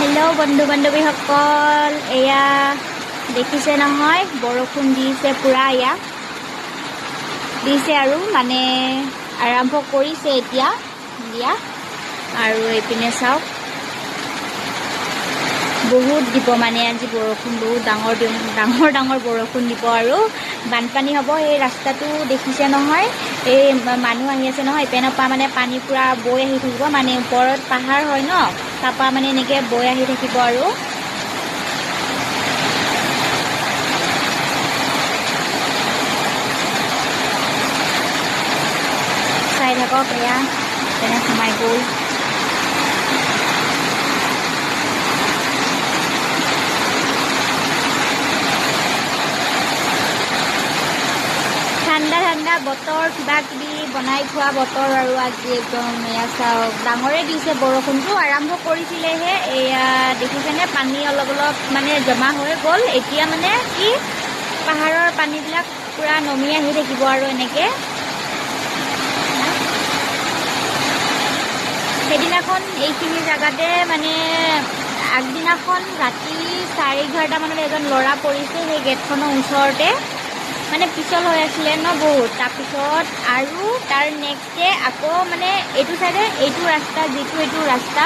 Hello बंधु बान्धवीসকল एया देखिसे নহয় बरखुण दिसे पूरा या दिसे आरु माने आरम्भ करिसे एतिया दिया आरु एपिने चाওক बहुत দিব মানে আজি বৰষুণ বহুত ডাঙৰ বৰষুণ দিব আৰু বানপানী হ'ব। এই ৰাস্তাটো দেখিছে নহয়, এই মানুহ আহি আছে নহয়, পেনপা মানে পানী পুৰা বৈ আহি থাকিব, মানে ওপৰত পাহাৰ হয় ন, তাপা মানে এনেকে বৈ আহি থাকিব আৰু চাই থাকক। এয়া তেনে সোমাই গ'ল। ঠাণ্ডা ঠাণ্ডা বতৰ, কিবা কিবি বনাই খোৱা বতৰ আৰু আজি একদম এয়া চাওক ডাঙৰে দিছে বৰষুণটো, আৰম্ভ কৰিছিলেহে। এয়া দেখিছেনে পানী অলপ অলপ মানে জমা হৈ গ'ল। এতিয়া মানে কি পাহাৰৰ পানীবিলাক পুৰা নমি আহি থাকিব আৰু এনেকে। সেইদিনাখন এইখিনি জেগাতে মানে আগদিনাখন ৰাতি 11:30 মানত এজন ল'ৰা পৰিছে সেই গেটখনৰ ওচৰতে, মানে পিছল হৈ আছিলে ন বহুত। তাৰপিছত আৰু তাৰ নেক্সট ডে আকৌ মানে এইটো চাইডে এইটো ৰাস্তা যিটো এইটো ৰাস্তা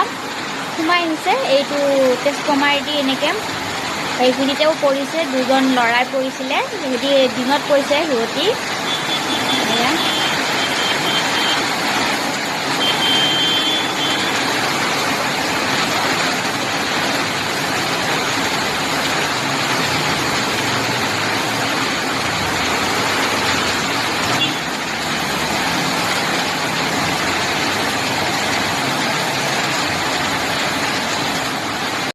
সোমাই আহিছে, এইটো তেজকমাৰদি এনেকৈ সেইখিনিতেও পৰিছে। দুজন ল'ৰাই পৰিছিলে, সিহঁতি দিনত পৰিছে সিহঁতি।